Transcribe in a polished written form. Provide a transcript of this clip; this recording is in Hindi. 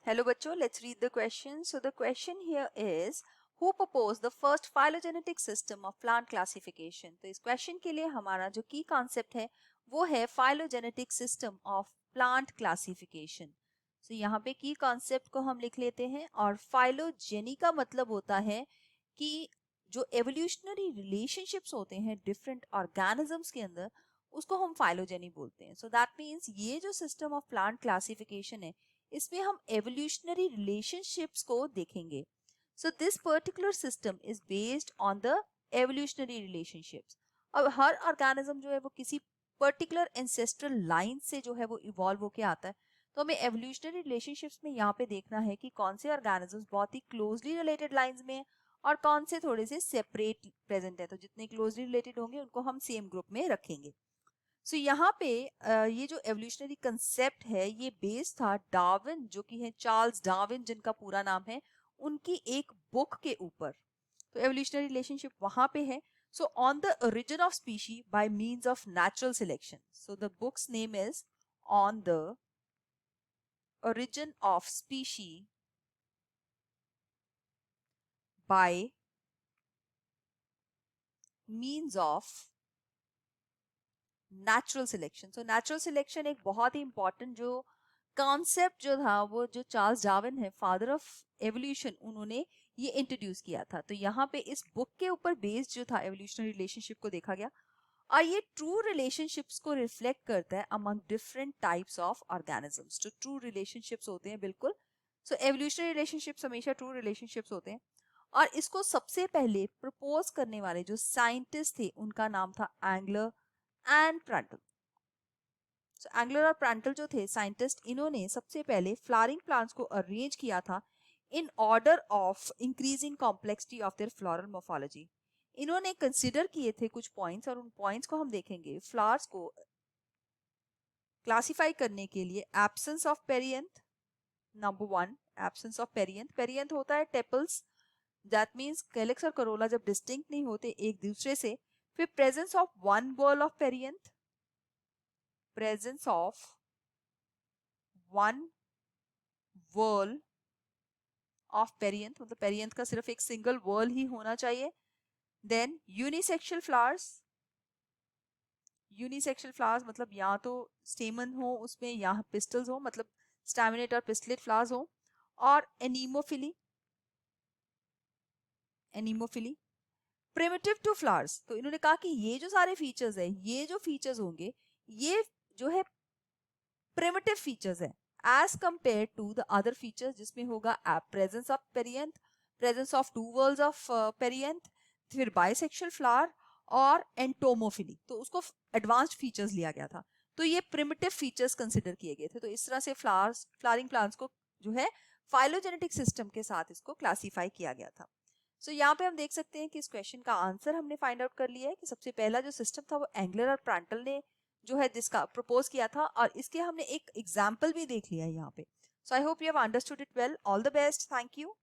Hello बच्चों, let's read the question. So the question here is, who proposed the first phylogenetic system of plant classification? तो इस question के लिए हमारा जो key concept है वो है phylogenetic system of plant classification. So यहाँ पे key concept को हम लिख लेते हैं और phylogeny का मतलब होता है कि जो evolutionary relationships होते हैं different organisms के अंदर उसको हम phylogeny बोलते हैं. So that means ये जो system of plant classification है इसमें हम एवोल्यूशनरी रिलेशनशिप्स को देखेंगे. So this particular system is based on the evolutionary relationships. अब हर ऑर्गेनिज्म जो है वो किसी पर्टिकुलर एंसेस्ट्रल लाइन से जो है वो इवॉल्व होके आता है. तो हमें एवोल्यूशनरी रिलेशनशिप्स में यहाँ पे देखना है कि कौन से ऑर्गेनिजम्स बहुत ही क्लोजली रिलेटेड लाइंस में हैं और कौन से थोड़े से सेपरेट प्रेजेंट है. तो जितने क्लोजली रिलेटेड होंगे उनको हम सेम ग्रुप में रखेंगे. सो यहाँ पे ये जो एवोल्यूशनरी कंसेप्ट है ये बेस्ड था डार्विन, जो कि है चार्ल्स डार्विन जिनका पूरा नाम है, उनकी एक बुक के ऊपर. तो एवोल्यूशनरी रिलेशनशिप वहां पे है. So on the origin of species by means of natural selection. So the books name is on the origin of species by means of natural selection. So natural selection एक बहुत ही इंपॉर्टेंट जो कॉन्सेप्ट जो था वो जो चार्ल्स डार्विन है, फादर ऑफ एवोल्यूशन, उन्होंने ये इंट्रोड्यूस किया था. तो यहाँ पे इस बुक के ऊपर बेस्ड जो था एवोल्यूशनरी रिलेशनशिप को देखा गया और ये ट्रू रिलेशनशिप्स को रिफ्लेक्ट करता है among different types of organisms. जो ट्रू रिलेशनशिप्स होते हैं बिल्कुल. सो एवोल्यूशनरी रिलेशनशिप्स हमेशा ट्रू रिलेशनशिप्स होते हैं. और इसको सबसे पहले प्रपोज करने वाले जो साइंटिस्ट थे उनका नाम था Engler and Prantl. So Engler और प्रांटल जो थे साइंटिस्ट, इन्होंने सबसे पहले फ्लावरिंग प्लांट्स को अरेंज किया था in order of increasing complexity of their floral morphology. इन्होंने कंसीडर किए थे कुछ पॉइंट्स और उन पॉइंट्स को हम देखेंगे. फ्लावर्स को क्लासिफाई करने के लिए absence of perianth, number 1. Absence of perianth. Perianth होता है टेपल्स, दैट मींस कैलिक्स और करोला जब डिस्टिंक्ट नहीं होते एक दूसरे से. फिर presence of one ball of perianth, presence of one whorl of perianth, मतलब perianth का सिर्फ एक सिंगल whorl ही होना चाहिए. Then unisexual flowers. Unisexual flowers मतलब या तो स्टेमन हो उसमें या पिस्टल्स हो, मतलब स्टैमिनेट और पिस्टलेट फ्लावर्स हो. और anemophily. Anemophily primitive to flowers. तो इन्होंने कहा कि ये जो सारे फीचर्स है, ये जो फीचर्स होंगे ये जो है प्रिमिटिव फीचर्स है as compare to the other features, जिसमें होगा presence of perianth, presence of two whorls of perianth, फिर बाइसेक्सुअल फ्लावर और एंटोमोफिली. तो उसको एडवांस्ड फीचर्स लिया गया था. तो ये प्रिमिटिव फीचर्स कंसिडर किए गए थे. तो इस तरह से फ्लावरिंग प्लांट्स को जो है फाइलोजेनेटिक सिस्टम के साथ इसको क्लासिफाई किया गया था. सो यहाँ पे हम देख सकते हैं कि इस क्वेश्चन का आंसर हमने फाइंड आउट कर लिया है कि सबसे पहला जो सिस्टम था वो एंगलर और प्रांटल ने जो है जिसका प्रपोज किया था और इसके हमने एक एग्जाम्पल भी देख लिया है यहाँ पे. So I hope you have understood it well. All the best. Thank you.